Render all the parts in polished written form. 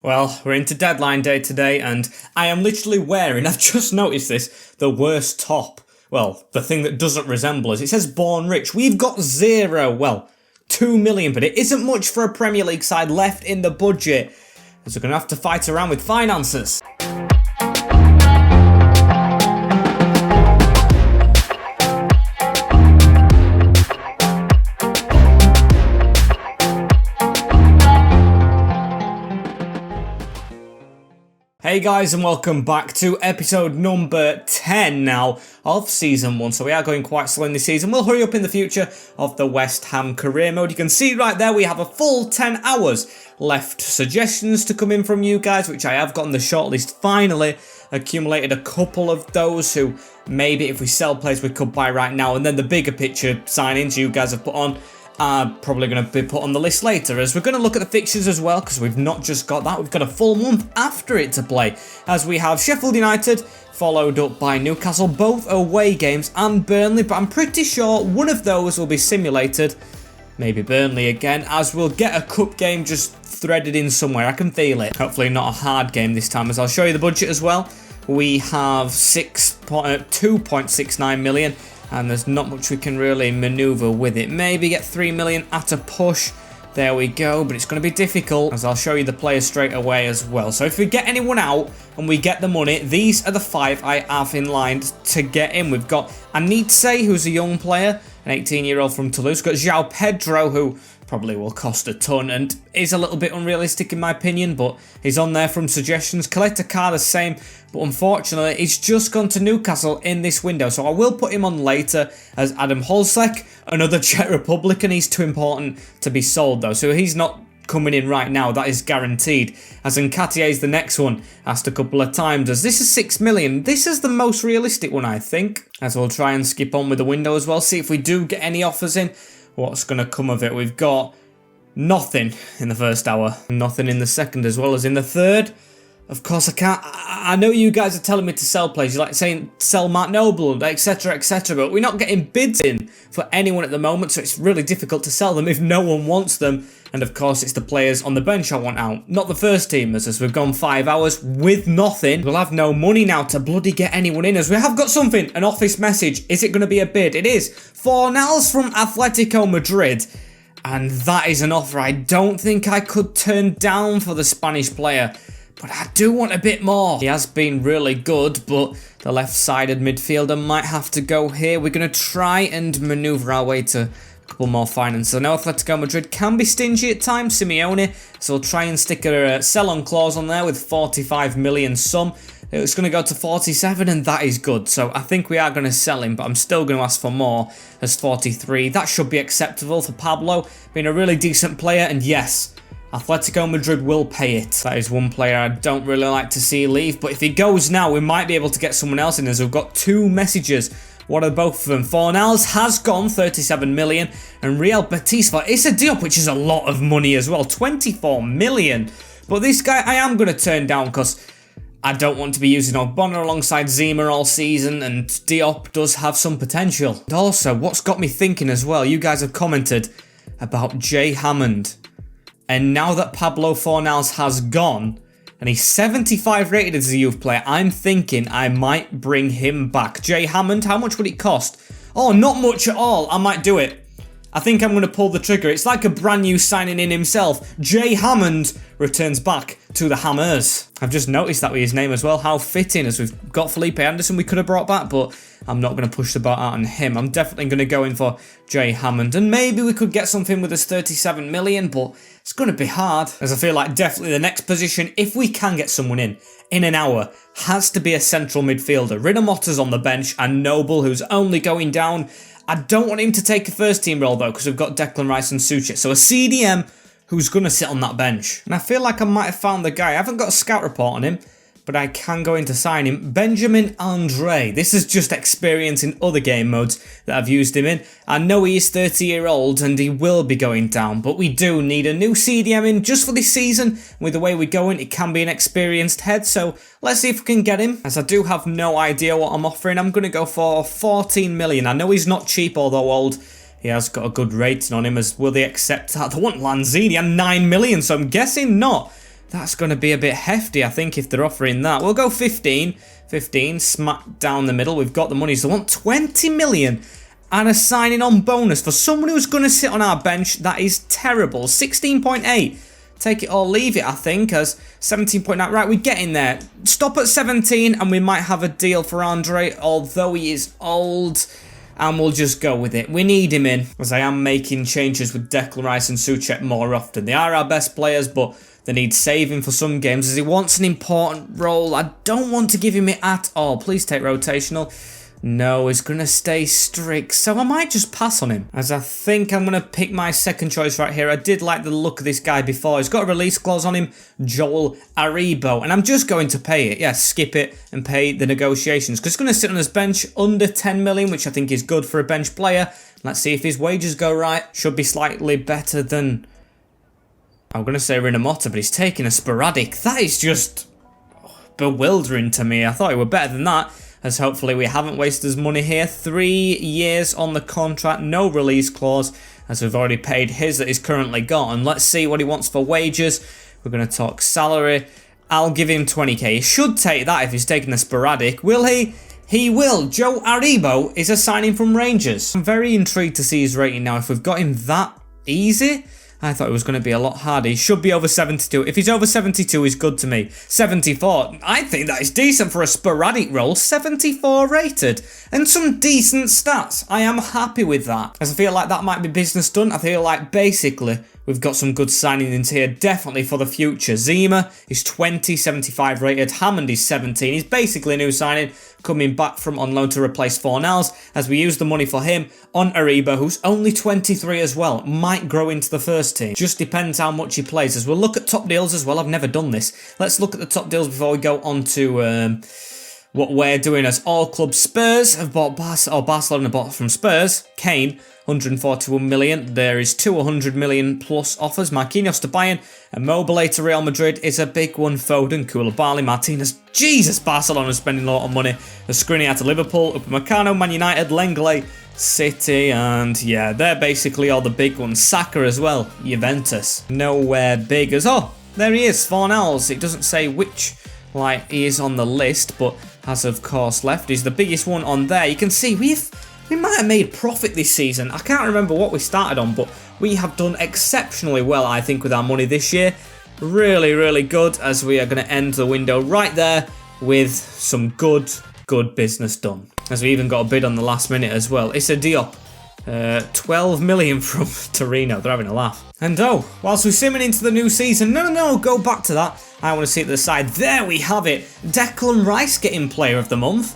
Well, we're into deadline day today, and I am literally wearing, I've just noticed this, the worst top. Well, the thing that doesn't resemble us. It says Born Rich. We've got 2 million, but it isn't much for a Premier League side left in the budget, as we're going to have to fight around with finances. Hey guys, and welcome back to episode number 10 now of season 1. So we are going quite slow in this season. We'll hurry up in the future of the West Ham career mode. You can see right there we have a full 10 hours left. Suggestions to come in from you guys, which I have gotten the shortlist finally. Accumulated a couple of those who maybe if we sell players we could buy right now. And then the bigger picture signings you guys have put on are probably going to be put on the list later, as we're going to look at the fixtures as well, because we've not just got that, we've got a full month after it to play, as we have Sheffield United followed up by Newcastle, both away games, and Burnley, but I'm pretty sure one of those will be simulated, maybe Burnley again, as we'll get a cup game just threaded in somewhere. I can feel it. Hopefully not a hard game this time, as I'll show you the budget as well. We have 2.69 million. And there's not much we can really manoeuvre with it. Maybe get 3 million at a push. There we go, but it's going to be difficult, as I'll show you the players straight away as well. So if we get anyone out and we get the money, these are the 5 I have in line to get in. We've got Anitse, who's a young player, an 18-year-old from Toulouse. We've got João Pedro, who probably will cost a ton and is a little bit unrealistic in my opinion, but he's on there from suggestions. Kaleta the same, but unfortunately he's just gone to Newcastle in this window, so I will put him on later as Adam Holsek, another Czech Republican. He's too important to be sold though, so he's not coming in right now, that is guaranteed. As Nketiah is the next one, asked a couple of times, as this is 6 million. This is the most realistic one, I think, as we'll try and skip on with the window as well, see if we do get any offers in. What's going to come of it? We've got nothing in the first hour, nothing in the second as well as in the third. Of course, I can't. I know you guys are telling me to sell players. You're like saying sell Matt Noble, etc., etc. But we're not getting bids in for anyone at the moment, so it's really difficult to sell them if no one wants them. And of course, it's the players on the bench I want out, not the first teamers, as we've gone 5 hours with nothing. We'll have no money now to bloody get anyone in, as we have got something, an office message. Is it going to be a bid? It is. Fornals from Atletico Madrid. And that is an offer I don't think I could turn down for the Spanish player. But I do want a bit more. He has been really good, but the left-sided midfielder might have to go here. We're going to try and manoeuvre our way to a couple more finance. I know Atletico Madrid can be stingy at times, Simeone, so we'll try and stick a sell-on clause on there with 45 million sum. It's going to go to 47, and that is good. So I think we are going to sell him, but I'm still going to ask for more as 43. That should be acceptable for Pablo, being a really decent player, and yes, Atletico Madrid will pay it. That is one player I don't really like to see leave, but if he goes now, we might be able to get someone else in, as we've got 2 messages. What are both of them? Fornals has gone 37 million, and Real Betis for Issa Diop, which is a lot of money as well, 24 million. But this guy I am going to turn down, because I don't want to be using Ogbonna alongside Zima all season, and Diop does have some potential. And also, what's got me thinking as well, you guys have commented about Jay Hammond. And now that Pablo Fornals has gone, and he's 75 rated as a youth player, I'm thinking I might bring him back. Jay Hammond, how much would it cost? Oh, not much at all. I might do it. I think I'm going to pull the trigger. It's like a brand new signing in himself. Jay Hammond returns back to the Hammers. I've just noticed that with his name as well. How fitting, as we've got Felipe Anderson we could have brought back, but I'm not going to push the boat out on him. I'm definitely going to go in for Jay Hammond, and maybe we could get something with his 37 million, but it's going to be hard, as I feel like definitely the next position, if we can get someone in an hour, has to be a central midfielder. Rinamota's on the bench, and Noble, who's only going down. I don't want him to take a first team role though, because we've got Declan Rice and Suchek. So a CDM who's going to sit on that bench. And I feel like I might have found the guy. I haven't got a scout report on him, but I can go in to sign him. Benjamin Andre. This is just experience in other game modes that I've used him in. I know he is 30-year-old and he will be going down, but we do need a new CDM in just for this season. With the way we're going, it can be an experienced head, so let's see if we can get him. As I do have no idea what I'm offering, I'm going to go for 14 million. I know he's not cheap, although old. He has got a good rating on him, as will they accept that? They want Lanzini and 9 million, so I'm guessing not. That's going to be a bit hefty, I think, if they're offering that. We'll go 15. 15, smack down the middle. We've got the money. So they want 20 million and a signing on bonus for someone who's going to sit on our bench. That is terrible. 16.8. Take it or leave it, I think, as 17.9. Right, we're getting there. Stop at 17 and we might have a deal for Andre, although he is old. And we'll just go with it. We need him in, as I am making changes with Declan Rice and Souček more often. They are our best players, but they need saving for some games, as he wants an important role. I don't want to give him it at all. Please take rotational. No, he's going to stay strict, so I might just pass on him, as I think I'm going to pick my second choice right here. I did like the look of this guy before. He's got a release clause on him, Joel Aribo, and I'm just going to pay it. Yeah, skip it and pay the negotiations, because he's going to sit on his bench under 10 million, which I think is good for a bench player. Let's see if his wages go right. Should be slightly better than, I'm going to say Rinamotta, but he's taking a sporadic. That is just bewildering to me. I thought he were better than that, as hopefully we haven't wasted his money here. 3 years on the contract, no release clause, as we've already paid his that he's currently got. And let's see what he wants for wages. We're going to talk salary. I'll give him 20k. He should take that if he's taking the sporadic. Will he? He will. Joe Aribo is a signing from Rangers. I'm very intrigued to see his rating now. If we've got him that easy, I thought it was going to be a lot harder. He should be over 72. If he's over 72, he's good to me. 74. I think that is decent for a sporadic role. 74 rated. And some decent stats. I am happy with that, as I feel like that might be business done. I feel like basically we've got some good signings here, definitely for the future. Zima is 20, 75 rated. Hammond is 17. He's basically a new signing, coming back from on loan to replace Fornals, as we use the money for him on Ariba, who's only 23 as well. Might grow into the first team. Just depends how much he plays. As we'll look at top deals as well. I've never done this. Let's look at the top deals before we go on to what we're doing. As all clubs, Spurs have bought Barcelona bought from Spurs. Kane, 141 million. There is 200 million plus offers. Marquinhos to Bayern. And Mobile to Real Madrid is a big one. Foden, Koulibaly, Martinez. Jesus, Barcelona's spending a lot of money. The Skriniar to Liverpool. Upamecano, Man United, Lenglet, City. And yeah, they're basically all the big ones. Saka as well. Juventus. Nowhere big as... Oh, there he is. Fornals. It doesn't say which... like he is on the list, but has of course left. He's the biggest one on there. You can see we might have made profit this season. I can't remember what we started on, but we have done exceptionally well, I think, with our money this year. Really, really good, as we are going to end the window right there with some good business done. As we even got a bid on the last minute as well. Issa Diop. 12 million from Torino. They're having a laugh. And oh, whilst we're simming into the new season, no, go back to that. I want to see it to the side. There we have it. Declan Rice getting player of the month.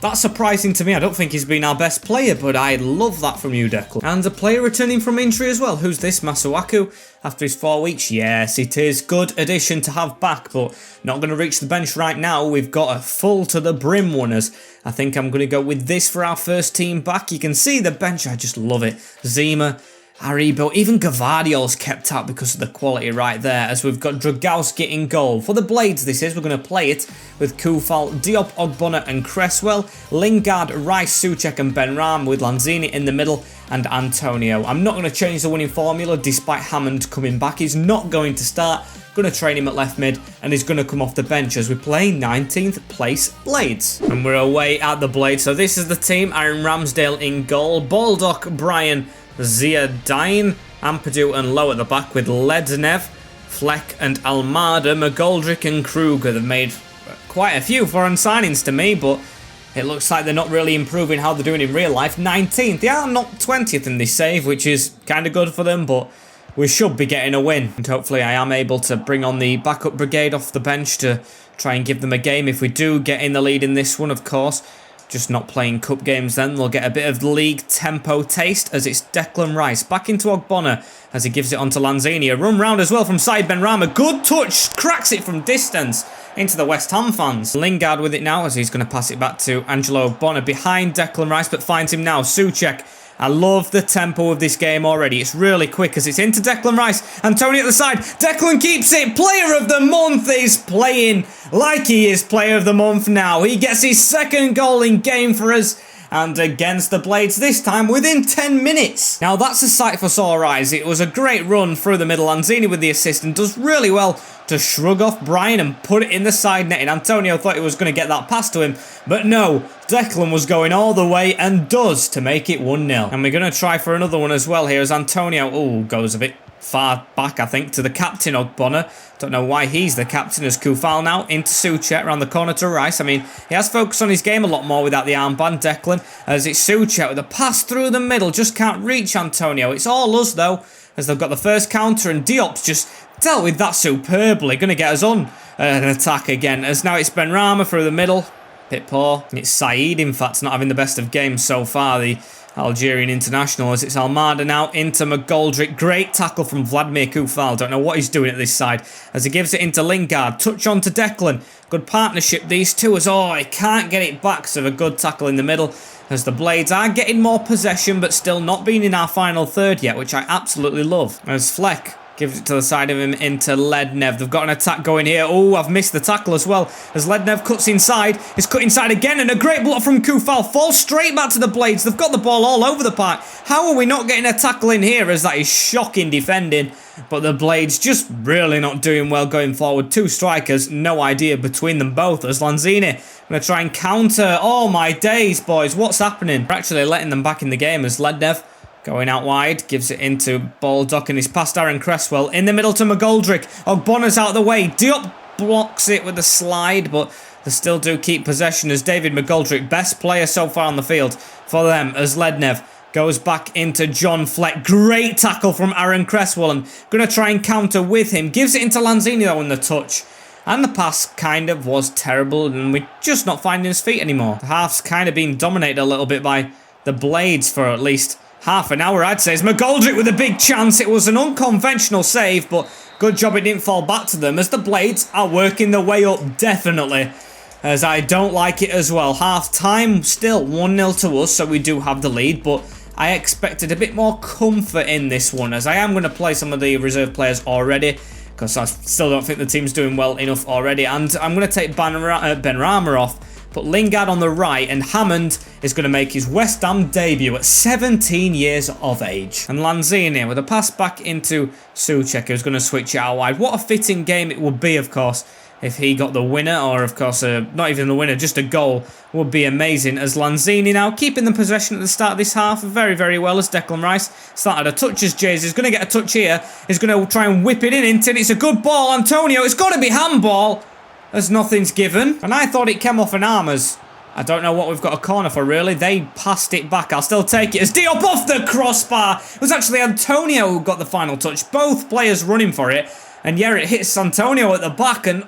That's surprising to me. I don't think he's been our best player, but I love that from you, Declan. And a player returning from injury as well. Who's this? Masuaku after his 4 weeks? Yes, it is. Good addition to have back, but not going to reach the bench right now. We've got a full to the brim winners. I think I'm going to go with this for our first team back. You can see the bench. I just love it. Zima, Aribo, even Gavardio's kept out because of the quality right there, as we've got Dragowski in goal. For the Blades this is, we're going to play it with Kufal, Diop, Ogbonna and Cresswell, Lingard, Rice, Souček and Benram, with Lanzini in the middle and Antonio. I'm not going to change the winning formula despite Hammond coming back. He's not going to start. Going to train him at left mid, and he's going to come off the bench as we play 19th place Blades. And we're away at the Blades. So this is the team. Aaron Ramsdale in goal, Baldock, Brian, Ziadine, Ampadu and Lowe at the back, with Lednev, Fleck and Almada, McGoldrick and Kruger. They've made quite a few foreign signings to me, but it looks like they're not really improving how they're doing in real life. 19th, they are not 20th in this save, which is kind of good for them, but we should be getting a win. And hopefully I am able to bring on the backup brigade off the bench to try and give them a game. If we do get in the lead in this one, of course. Just not playing cup games then. They'll get a bit of league tempo taste, as it's Declan Rice. Back into Ogbonna as he gives it on to Lanzini. A run round as well from Said Benrahma. Good touch. Cracks it from distance into the West Ham fans. Lingard with it now, as he's going to pass it back to Angelo Ogbonna behind Declan Rice, but finds him now. Souček. I love the tempo of this game already. It's really quick as it's into Declan Rice. And Tony at the side. Declan keeps it. Player of the month is playing like he is player of the month now. He gets his second goal in game for us. and against the Blades, this time within 10 minutes. Now that's a sight for sore eyes. It was a great run through the middle. Lanzini with the assist and does really well to shrug off Brian and put it in the side netting. Antonio thought he was going to get that pass to him, but no, Declan was going all the way and does to make it 1-0. And we're going to try for another one as well here as Antonio, goes a bit far back, I think, to the captain, Ogbonna. Don't know why he's the captain as Kufal now into Soucek around the corner to Rice. I mean, he has focused on his game a lot more without the armband, Declan, as it's Soucek with a pass through the middle, just can't reach Antonio. It's all us though, as they've got the first counter and Diop's just dealt with that superbly. Going to get us on an attack again, as now it's Benrahma through the middle. Bit poor. It's Saeed, in fact, not having the best of games so far, the Algerian international, as it's Almada now into McGoldrick. Great tackle from Vladimir Kufal. Don't know what he's doing at this side, as he gives it into Lingard. Touch on to Declan. Good partnership, these two, as he can't get it back, so a good tackle in the middle, as the Blades are getting more possession, but still not being in our final third yet, which I absolutely love. As Fleck gives it to the side of him into Lednev. They've got an attack going here. I've missed the tackle as well, as Lednev cuts inside. He's cut inside again, and a great block from Kufal. Falls straight back to the Blades. They've got the ball all over the park. How are we not getting a tackle in here, as that is shocking defending? But the Blades just really not doing well going forward. Two strikers, no idea between them both, as Lanzini going to try and counter. Oh my days, boys, what's happening? We're actually letting them back in the game, as Lednev going out wide, gives it into Baldock, and he's past Aaron Cresswell. In the middle to McGoldrick. Ogbonna's out of the way. Diop blocks it with a slide, but they still do keep possession, as David McGoldrick, best player so far on the field for them, as Lednev goes back into John Fleck. Great tackle from Aaron Cresswell, and going to try and counter with him. Gives it into Lanzini though in the touch. And the pass kind of was terrible, and we're just not finding his feet anymore. The half's kind of been dominated a little bit by the Blades for at least half an hour, I'd say. It's McGoldrick with a big chance. It was an unconventional save, but good job it didn't fall back to them, as the Blades are working their way up, definitely, as I don't like it as well. Half time still 1-0 to us, so we do have the lead, but I expected a bit more comfort in this one, as I am going to play some of the reserve players already, because I still don't think the team's doing well enough already, and I'm going to take Benrahma off, put Lingard on the right, and Hammond is going to make his West Ham debut at 17 years of age. And Lanzini with a pass back into Soucek, who's going to switch it out wide. What a fitting game it would be, of course, if he got the winner, or of course, not even the winner, just a goal would be amazing. As Lanzini now keeping the possession at the start of this half very, very well, as Declan Rice started a touch as Jays is going to get a touch here. He's going to try and whip it in into it. It's a good ball, Antonio. It's got to be handball, as nothing's given. And I thought it came off an arm, as I don't know what we've got a corner for, really. They passed it back. I'll still take it as Diop off the crossbar. It was actually Antonio who got the final touch. Both players running for it. And yeah, it hits Antonio at the back, and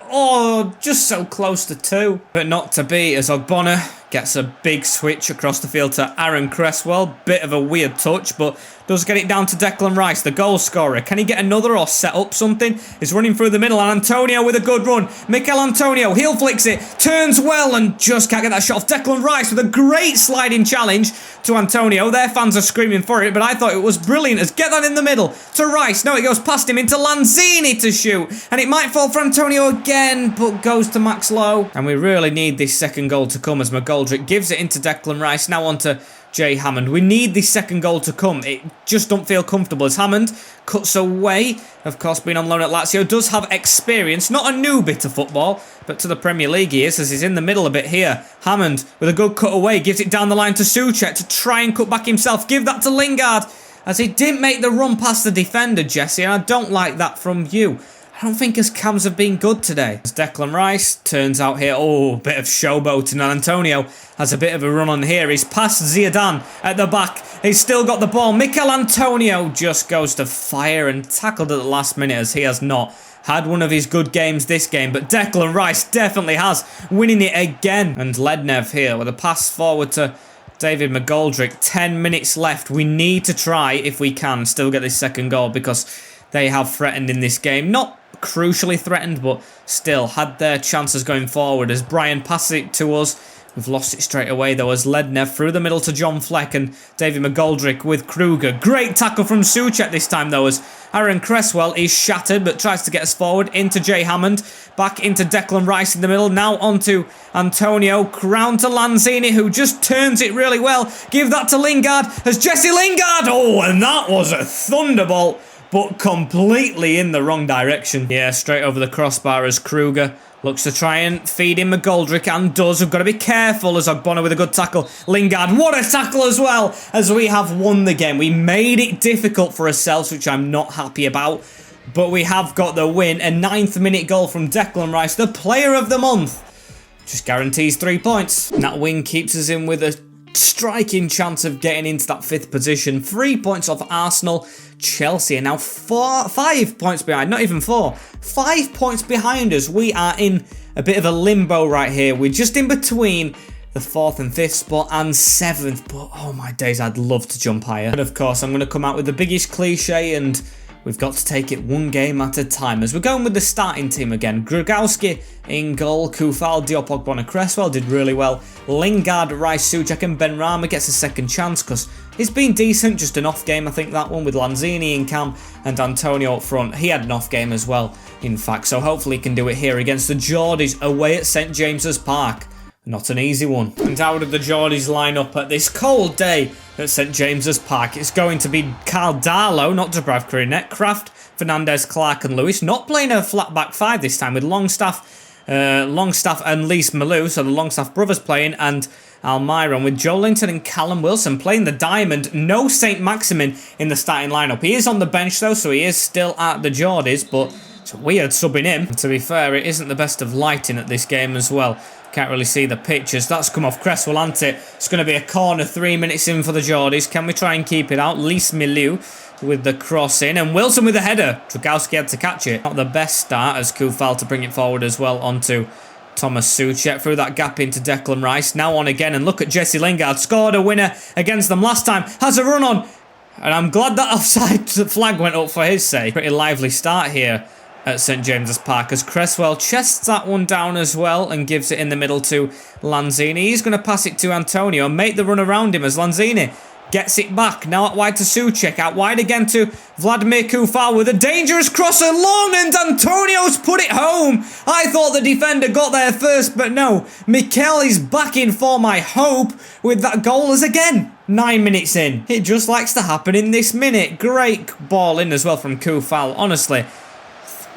just so close to two. But not to be, as Ogbonna gets a big switch across the field to Aaron Cresswell. Bit of a weird touch, but does get it down to Declan Rice, the goal scorer. Can he get another or set up something? He's running through the middle, and Antonio with a good run. Mikel Antonio, heel flicks it, turns well, and just can't get that shot off. Declan Rice with a great sliding challenge to Antonio. Their fans are screaming for it, but I thought it was brilliant. As get that in the middle to Rice. No, it goes past him into Lanzini to shoot, and it might fall for Antonio again, but goes to Max Lowe. And we really need this second goal to come, as McGoldrick gives it into Declan Rice. Now on to Jay Hammond. We need this second goal to come. It just don't feel comfortable, as Hammond cuts away. Of course, being on loan at Lazio, does have experience. Not a new bit of football, but to the Premier League he is, as he's in the middle a bit here. Hammond with a good cut away, gives it down the line to Soucek to try and cut back himself. Give that to Lingard, as he didn't make the run past the defender, Jesse, and I don't like that from you. I don't think his cams have been good today. As Declan Rice turns out here. Bit of showboating. And Antonio has a bit of a run on here. He's past Zidane at the back. He's still got the ball. Mikel Antonio just goes to fire and tackled at the last minute, as he has not had one of his good games this game. But Declan Rice definitely has, winning it again. And Lednev here with a pass forward to David McGoldrick. 10 minutes left. We need to try, if we can, still get this second goal, because they have threatened in this game. Not crucially threatened, but still had their chances going forward, as Brian passes it to us. We've lost it straight away though as Ledner through the middle to John Fleck and David McGoldrick with Kruger. Great tackle from Souček this time though as Aaron Cresswell is shattered but tries to get us forward into Jay Hammond. Back into Declan Rice in the middle. Now onto Antonio. Crown to Lanzini who just turns it really well. Give that to Lingard as Jesse Lingard. Oh, and that was a thunderbolt but completely in the wrong direction. Yeah, straight over the crossbar as Kruger looks to try and feed in McGoldrick and does. We've got to be careful as Ogbonna with a good tackle. Lingard, what a tackle as well as we have won the game. We made it difficult for ourselves, which I'm not happy about. But we have got the win. A 9th minute goal from Declan Rice, the player of the month. Just guarantees 3 points. And that win keeps us in with a striking chance of getting into that 5th position. 3 points off Arsenal. Chelsea are now 5 points behind, not even 4. 5 points behind us. We are in a bit of a limbo right here. We're just in between the 4th and 5th spot and 7th, but oh my days, I'd love to jump higher. And of course, I'm going to come out with the biggest cliche, and we've got to take it one game at a time. As we're going with the starting team again, Grugowski in goal, Kufal, Diop, Ogbonna, Cresswell did really well. Lingard, Rice, Souček and Benrahma gets a second chance because it's been decent, just an off game I think that one with Lanzini in cam and Antonio up front. He had an off game as well, in fact, so hopefully he can do it here against the Geordies away at St James's Park. Not an easy one. And how did the Geordies line up at this cold day at St James's Park? It's going to be Carl Darlow, not Dubravka Inet, Kraft, Fernandez, Clark and Lewis. Not playing a flat back 5 this time with Longstaff and Lise Malou, so the Longstaff brothers playing, and Almiron with Joe Linton and Callum Wilson playing the diamond. No St Maximin in the starting lineup. He is on the bench though, so he is still at the Geordies, but it's weird subbing him. And to be fair, it isn't the best of lighting at this game as well. Can't really see the pictures. That's come off Cresswell, hasn't it? It's going to be a corner 3 minutes in for the Geordies. Can we try and keep it out? Lise Malou with the cross in, and Wilson with the header. Dragowski had to catch it. Not the best start as Kufal to bring it forward as well onto Thomas Souček through that gap into Declan Rice. Now on again, and look at Jesse Lingard. Scored a winner against them last time. Has a run on. And I'm glad that offside flag went up for his sake. Pretty lively start here at St James's Park as Cresswell chests that one down as well and gives it in the middle to Lanzini. He's going to pass it to Antonio and make the run around him as Lanzini gets it back. Now out wide to Souček, out wide again to Vladimir Kufal with a dangerous cross and long, and Antonio's put it home. I thought the defender got there first, but no. Mikel is back in form, I hope, with that goal as again 9 minutes in. It just likes to happen in this minute. Great ball in as well from Kufal, honestly.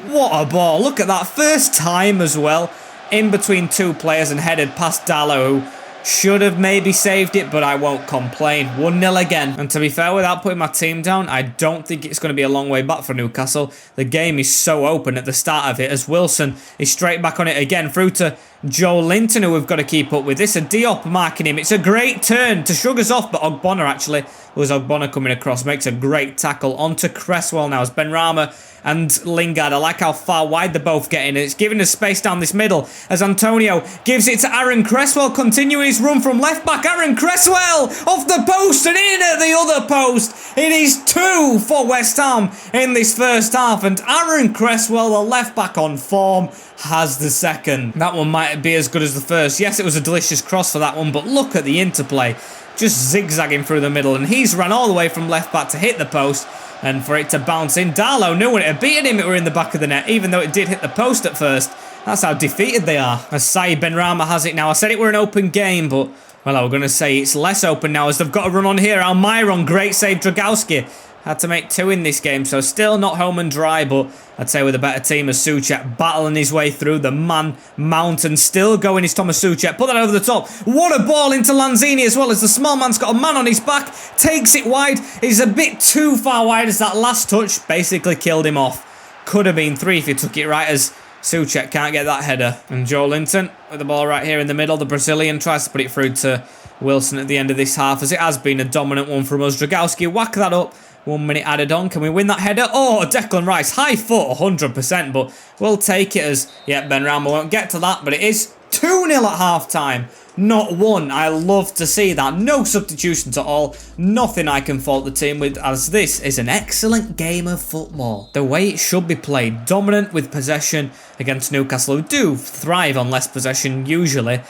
What a ball. Look at that. First time as well. In between two players and headed past Darlow, who should have maybe saved it, but I won't complain. 1-0 again. And to be fair, without putting my team down, I don't think it's going to be a long way back for Newcastle. The game is so open at the start of it as Wilson is straight back on it again through to Joe Linton, who we've got to keep up with this. A Diop marking him. It's a great turn to shrug us off, but Ogbonna actually, was Ogbonna coming across, makes a great tackle onto Cresswell now as Benrahma and Lingard. I like how far wide they're both getting. It's giving us space down this middle as Antonio gives it to Aaron Cresswell, continuing his run from left back. Aaron Cresswell off the post and in at the other post. It is 2 for West Ham in this first half, and Aaron Cresswell, the left back on form, has the second. That one might be as good as the first. Yes, it was a delicious cross for that one, but look at the interplay. Just zigzagging through the middle, and he's run all the way from left back to hit the post and for it to bounce in. Darlow knew when it had beaten him, it were in the back of the net, even though it did hit the post at first. That's how defeated they are. As Saïd Benrahma has it now. I said it were an open game, but, well, I was going to say it's less open now as they've got a run on here. Almiron, great save. Dragowski had to make 2 in this game, so still not home and dry, but I'd say with a better team as Souček battling his way through the man mountain. Still going is Thomas Souček. Put that over the top. What a ball into Lanzini as well as the small man's got a man on his back. Takes it wide. He's a bit too far wide as that last touch basically killed him off. Could have been 3 if he took it right as Souček can't get that header. And Joe Linton with the ball right here in the middle. The Brazilian tries to put it through to Wilson at the end of this half as it has been a dominant one from us. Dragowski whack that up. 1 minute added on. Can we win that header? Oh, Declan Rice. High foot, 100%, but we'll take it as, yeah, Benrahma won't get to that, but it is 2-0 at half-time. Not 1. I love to see that. No substitutions at all. Nothing I can fault the team with, as this is an excellent game of football. The way it should be played. Dominant with possession against Newcastle, who do thrive on less possession usually.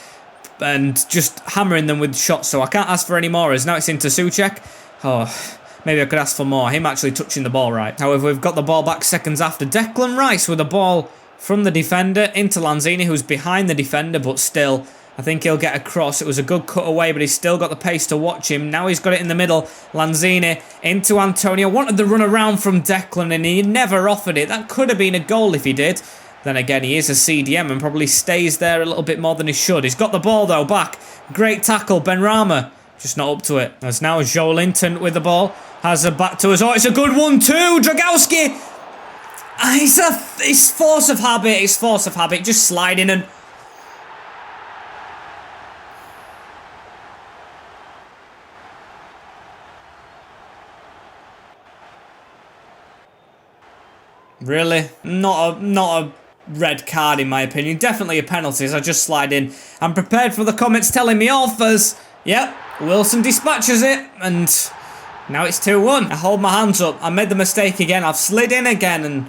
and just hammering them with shots, so I can't ask for any more, as now it's into Souček. Oh, maybe I could ask for more, him actually touching the ball right. However, we've got the ball back seconds after. Declan Rice with the ball from the defender into Lanzini, who's behind the defender, but still, I think he'll get across. It was a good cut away, but he's still got the pace to watch him. Now he's got it in the middle. Lanzini into Antonio. Wanted the run around from Declan, and he never offered it. That could have been a goal if he did. Then again, he is a CDM and probably stays there a little bit more than he should. He's got the ball, though, back. Great tackle, Benrahma. Just not up to it. As now Joelinton with the ball. Has a back to us. Oh, it's a good one, too. Dragowski. It's force of habit. It's force of habit. Just sliding and... Really? Not a red card in my opinion. Definitely a penalty as I just slide in. I'm prepared for the comments telling me off as... Yep, Wilson dispatches it and now it's 2-1. I hold my hands up. I made the mistake again. I've slid in again and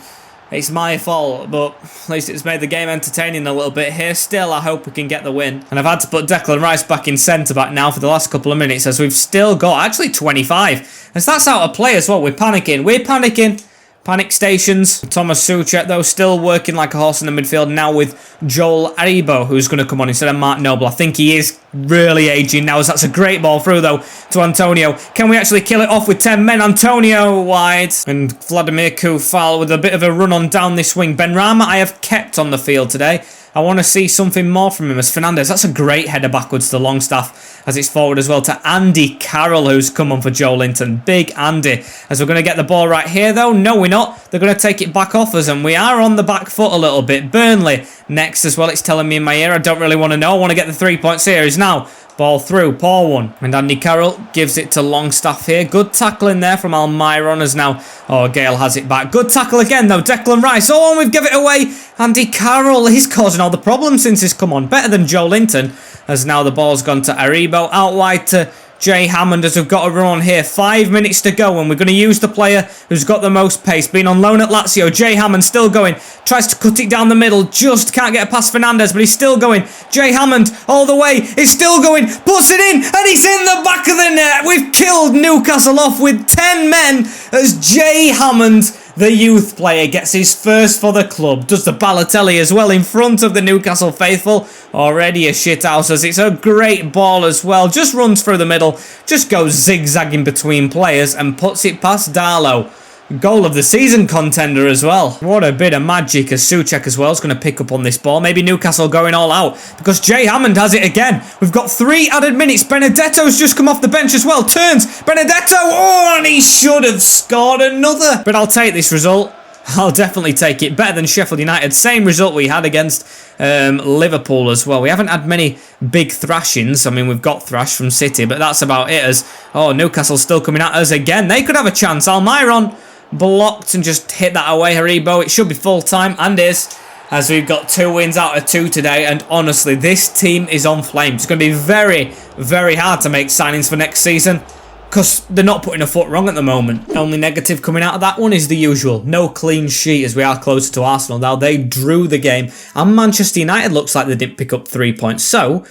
it's my fault, but at least it's made the game entertaining a little bit here. Still, I hope we can get the win. And I've had to put Declan Rice back in centre-back now for the last couple of minutes as we've still got actually 25. As that's out of play as well. We're panicking. We're panicking. Panic stations. Thomas Souček, though, still working like a horse in the midfield now with Joel Aribo, who's going to come on instead of Mark Noble. I think he is really aging now, as that's a great ball through, though, to Antonio. Can we actually kill it off with 10 men? Antonio wide. And Vladimir Koufal with a bit of a run on down this wing. Benrahma I have kept on the field today. I want to see something more from him as Fernandez. That's a great header backwards to Longstaff as it's forward as well to Andy Carroll, who's come on for Joelinton. Big Andy. As we're going to get the ball right here, though. No, we're not. They're going to take it back off us, and we are on the back foot a little bit. Burnley next as well. It's telling me in my ear. I don't really want to know. I want to get the 3 points here. Is now. Ball through, poor one. And Andy Carroll gives it to Longstaff here. Good tackle in there from Almiron as now. Oh, Gale has it back. Good tackle again, though. Declan Rice. Oh, and we've given it away. Andy Carroll, he's causing all the problems since he's come on. Better than Joelinton. As now the ball's gone to Aribo. Out wide to Jay Hammond as we've got a run on here. 5 minutes to go, and we're going to use the player who's got the most pace. Being on loan at Lazio. Jay Hammond still going. Tries to cut it down the middle. Just can't get past Fernandez, but he's still going. Jay Hammond all the way. He's still going. Puts it in, and he's in the back of the net. We've killed Newcastle off with 10 men as Jay Hammond, the youth player, gets his first for the club. Does the Balotelli as well in front of the Newcastle faithful. Already a shithouse as it's a great ball as well. Just runs through the middle. Just goes zigzagging between players and puts it past Darlow. Goal of the season contender as well. What a bit of magic as Souček as well is going to pick up on this ball. Maybe Newcastle going all out because Jay Hammond has it again. We've got 3 added minutes. Benedetto's just come off the bench as well. Turns. Benedetto. Oh, and he should have scored another. But I'll take this result. I'll definitely take it. Better than Sheffield United. Same result we had against Liverpool as well. We haven't had many big thrashings. I mean, we've got thrashed from City, but that's about it. As Newcastle's still coming at us again. They could have a chance. Almiron blocked and just hit that away. Haribo. It should be full time and is, as we've got 2 wins out of 2 today. And honestly, this team is on flame. It's going to be very, very hard to make signings for next season because they're not putting a foot wrong at the moment. Only negative coming out of that one is the usual. No clean sheet as we are closer to Arsenal now. They drew the game and Manchester United looks like they didn't pick up 3 points. So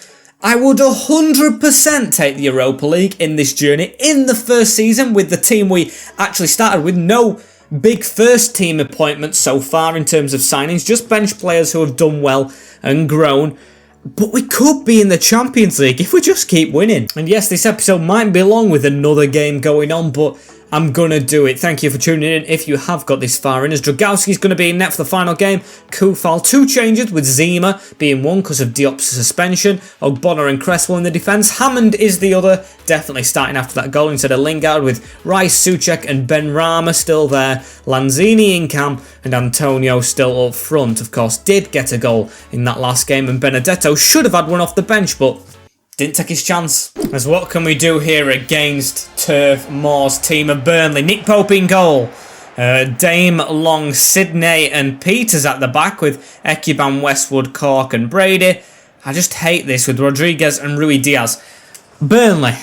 I would 100% take the Europa League in this journey in the first season with the team we actually started with. No big first team appointments so far in terms of signings, just bench players who have done well and grown. But we could be in the Champions League if we just keep winning. And yes, this episode might be long with another game going on, but I'm going to do it. Thank you for tuning in if you have got this far in. As Dragowski's going to be in net for the final game. Koufal, 2 changes with Zima being 1 because of Diop's suspension. Ogbonna and Cresswell in the defence. Hammond is the other. Definitely starting after that goal instead of Lingard with Rice, Souček and Benrahma still there. Lanzini in camp and Antonio still up front. Of course, did get a goal in that last game and Benedetto should have had one off the bench, but didn't take his chance. As what can we do here against Turf Moor's team of Burnley? Nick Pope in goal. Dame, Long, Sidney and Peters at the back with Ekuban, Westwood, Cork and Brady. I just hate this with Rodriguez and Rui Diaz. Burnley,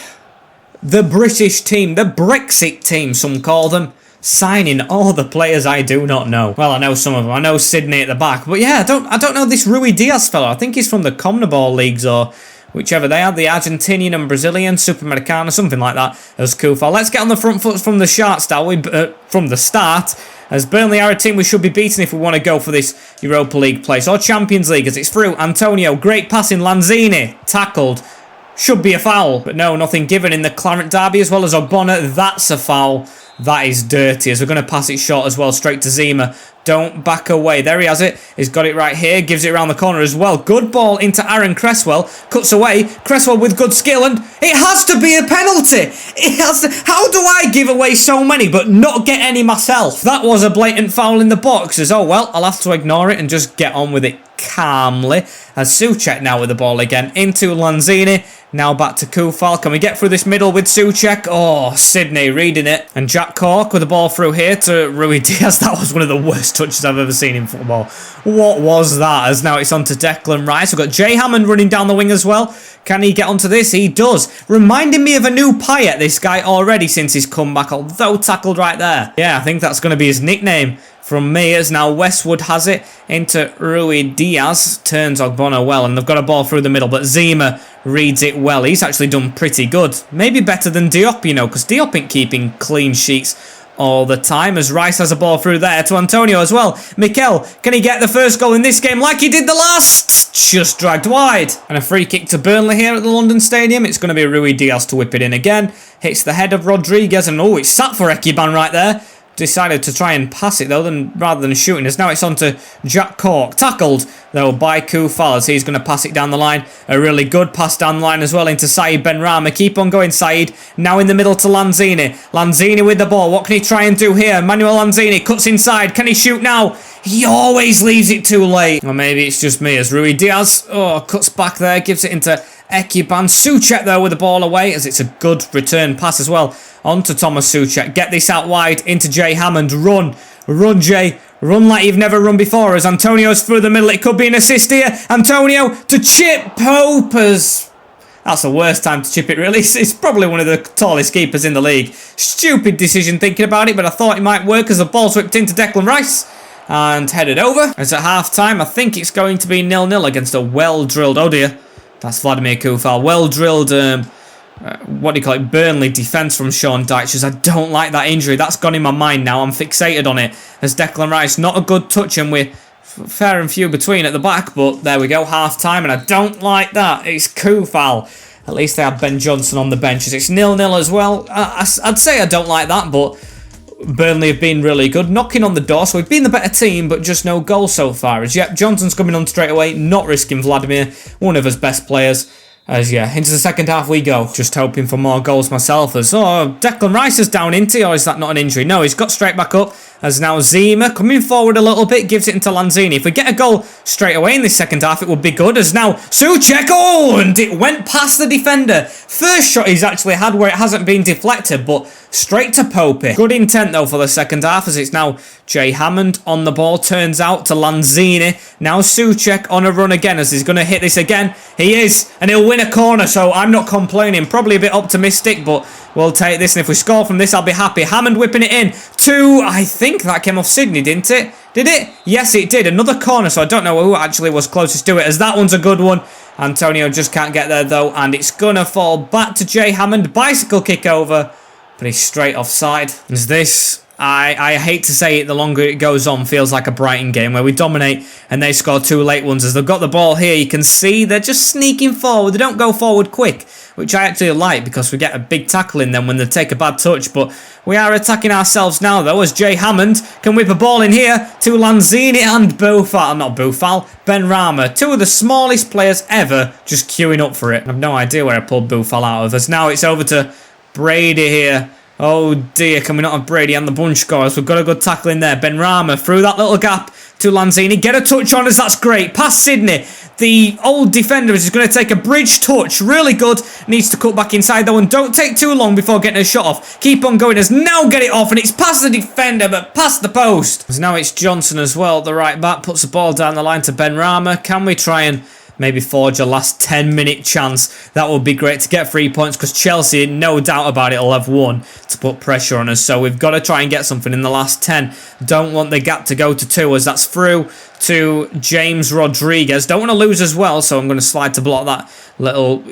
the British team, the Brexit team some call them, signing all the players I do not know. Well, I know some of them. I know Sidney at the back. But yeah, I don't know this Rui Diaz fella. I think he's from the CONMEBOL leagues or whichever they are, the Argentinian and Brazilian, Sudamericana, something like that, as Kufal. Let's get on the front foot from the from the start, as Burnley are a team we should be beating if we want to go for this Europa League place, or Champions League, as it's through. Antonio, great passing, Lanzini, tackled. Should be a foul, but no, nothing given in the Clarent derby, as well as Ogbonna. That's a foul. That is dirty, as we're going to pass it short as well, straight to Zima. Don't back away. There he has it. He's got it right here. Gives it around the corner as well. Good ball into Aaron Cresswell. Cuts away. Cresswell with good skill, and it has to be a penalty. It has to. How do I give away so many but not get any myself? That was a blatant foul in the box. As oh well, I'll have to ignore it and just get on with it calmly. As Souček now with the ball again into Lanzini. Now back to Kufal. Can we get through this middle with Souček? Oh, Sydney reading it. And Jack Cork with the ball through here to Rui Diaz. That was one of the worst touches I've ever seen in football. What was that? As now it's on to Declan Rice. We've got Jay Hammond running down the wing as well. Can he get onto this? He does. Reminding me of a new Payet, this guy, already since his comeback, although tackled right there. Yeah, I think that's going to be his nickname from me, as now Westwood has it into Rui Diaz. Turns Ogbonna well, and they've got a ball through the middle, but Zima reads it well. He's actually done pretty good. Maybe better than Diop, you know, because Diop ain't keeping clean sheets all the time, as Rice has a ball through there to Antonio as well. Mikel, can he get the first goal in this game like he did the last? Just dragged wide. And a free kick to Burnley here at the London Stadium. It's going to be Rui Diaz to whip it in again. Hits the head of Rodriguez, and oh, it's sat for Ekuban right there. Decided to try and pass it though, rather than shooting us. Now it's on to Jack Cork. Tackled though by Kufal, as he's going to pass it down the line. A really good pass down the line as well into Said Benrahma. Keep on going, Said. Now in the middle to Lanzini. Lanzini with the ball. What can he try and do here? Manuel Lanzini cuts inside. Can he shoot now? He always leaves it too late. Or maybe it's just me, as Rui Diaz cuts back there, gives it into Ekuban. Souček though with the ball away, as it's a good return pass as well. On to Thomas Souček. Get this out wide into Jay Hammond. Run. Run, Jay. Run like you've never run before, as Antonio's through the middle. It could be an assist here. Antonio to chip Popers. That's the worst time to chip it, really. It's probably one of the tallest keepers in the league. Stupid decision thinking about it, but I thought it might work, as the ball's whipped into Declan Rice and headed over. As at half-time, I think it's going to be 0-0 against a well-drilled... Oh, dear. That's Vladimir Kufal. Well-drilled... what do you call it? Burnley defence from Sean Dyche, as I don't like that injury. That's gone in my mind now. I'm fixated on it. As Declan Rice, not a good touch, and we're fair and few between at the back, but there we go, half-time, and I don't like that. It's Kufal. At least they have Ben Johnson on the bench, as it's 0-0 as well. I'd say I don't like that, but Burnley have been really good, knocking on the door, so we've been the better team, but just no goals so far. As yet, Johnson's coming on straight away, not risking Vladimir, one of his best players. As yeah, into the second half we go. Just hoping for more goals myself, as Declan Rice is down into, or is that not an injury? No, he's got straight back up, as now Zima coming forward a little bit, gives it into Lanzini. If we get a goal straight away in this second half, it would be good, as now Souček, and it went past the defender. First shot he's actually had where it hasn't been deflected, but straight to Popey. Good intent though for the second half, as it's now Jay Hammond on the ball, turns out to Lanzini. Now Souček on a run again, as he's going to hit this again. He is, and he'll win a corner, so I'm not complaining. Probably a bit optimistic, but we'll take this, and if we score from this, I'll be happy. Hammond whipping it in to, I think that came off Sydney, didn't it? Did it? Yes, it did. Another corner, so I don't know who actually was closest to it, as that one's a good one. Antonio just can't get there, though, and it's going to fall back to Jay Hammond. Bicycle kick over, but he's straight offside. As this... I hate to say it, the longer it goes on, feels like a Brighton game where we dominate and they score two late ones. As they've got the ball here, you can see they're just sneaking forward. They don't go forward quick, which I actually like, because we get a big tackle in them when they take a bad touch. But we are attacking ourselves now, though, as Jay Hammond can whip a ball in here to Lanzini and Benrahma. Two of the smallest players ever just queuing up for it. I have no idea where I pulled Boufal out of. As now it's over to Brady here. Oh dear, can we not have Brady and the bunch scores? We've got a good tackle in there. Benrahma through that little gap to Lanzini. Get a touch on us, that's great. Past Sydney. The old defender is going to take a bridge touch. Really good. Needs to cut back inside though, and don't take too long before getting a shot off. Keep on going, as now get it off, and it's past the defender, but past the post. As now it's Johnson as well, the right back. Puts the ball down the line to Benrahma. Can we try and maybe forge a last 10-minute chance. That would be great to get 3 points, because Chelsea, no doubt about it, will have won to put pressure on us. So we've got to try and get something in the last 10. Don't want the gap to go to 2, as that's through to James Rodriguez. Don't want to lose as well, so I'm going to slide to block that little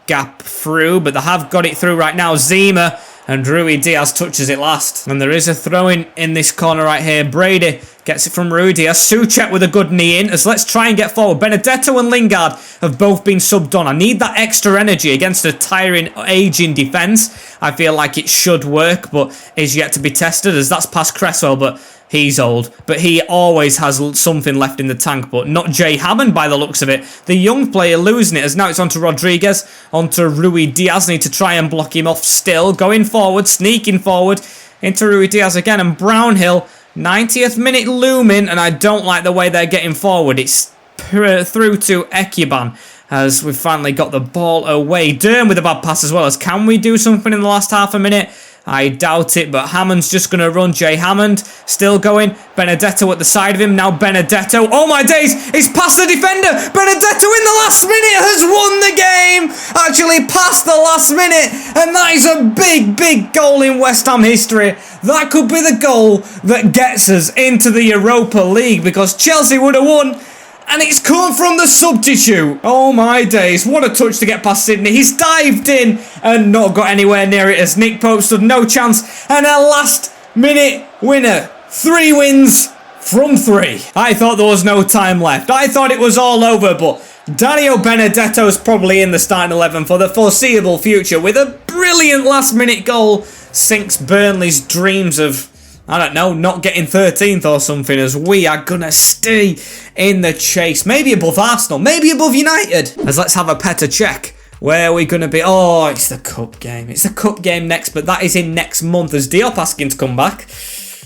gap through, but they have got it through right now. Zima, and Rui Diaz touches it last. And there is a throw-in in this corner right here. Brady gets it from Rui Diaz. Souček with a good knee in, as let's try and get forward. Benedetto and Lingard have both been subbed on. I need that extra energy against a tiring, aging defence. I feel like it should work, but is yet to be tested, as that's past Cresswell, but he's old, but he always has something left in the tank, but not Jay Hammond by the looks of it. The young player losing it, as now it's onto Rodriguez, onto Rui Diaz. Need to try and block him off still. Going forward, sneaking forward into Rui Diaz again, and Brownhill, 90th minute looming, and I don't like the way they're getting forward. It's through to Ekuban, as we've finally got the ball away. Dern with a bad pass as well, as can we do something in the last half a minute? I doubt it, but Hammond's just going to run. Jay Hammond still going. Benedetto at the side of him. Now Benedetto. Oh my days! It's past the defender! Benedetto in the last minute has won the game! Actually past the last minute! And that is a big, big goal in West Ham history. That could be the goal that gets us into the Europa League, because Chelsea would have won. And it's come from the substitute. Oh my days. What a touch to get past Sydney. He's dived in and not got anywhere near it, as Nick Pope stood no chance. And a last minute winner. 3 wins from 3. I thought there was no time left. I thought it was all over, but Dario Benedetto is probably in the starting 11 for the foreseeable future, with a brilliant last minute goal. Sinks Burnley's dreams of, I don't know, not getting 13th or something, as we are going to stay in the chase. Maybe above Arsenal, maybe above United. As let's have a better check. Where are we going to be? Oh, it's the cup game. It's the cup game next, but that is in next month, as Diop asking to come back.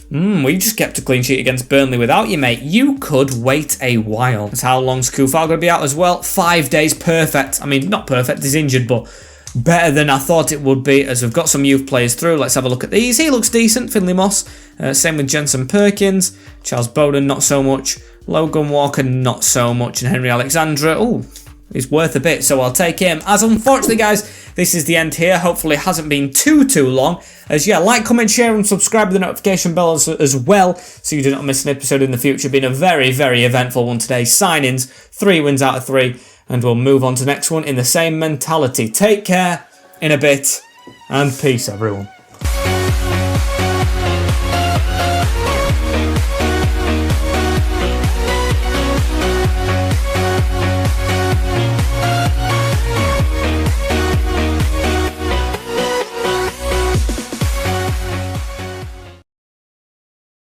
We just kept a clean sheet against Burnley without you, mate. You could wait a while. That's how long's Kufal going to be out as well? 5 days, perfect. I mean, not perfect, he's injured, but better than I thought it would be, as we've got some youth players through. Let's have a look at these. He looks decent. Finley Moss. Same with Jensen Perkins. Charles Bowden, not so much. Logan Walker, not so much. And Henry Alexandra, oh, he's worth a bit, so I'll take him. As unfortunately, guys, this is the end here. Hopefully it hasn't been too long. As yeah, like, comment, share, and subscribe with the notification bell as well, so you do not miss an episode in the future. Been a very, very eventful one today. Signings, 3 wins out of 3. And we'll move on to the next one in the same mentality. Take care in a bit, and peace, everyone.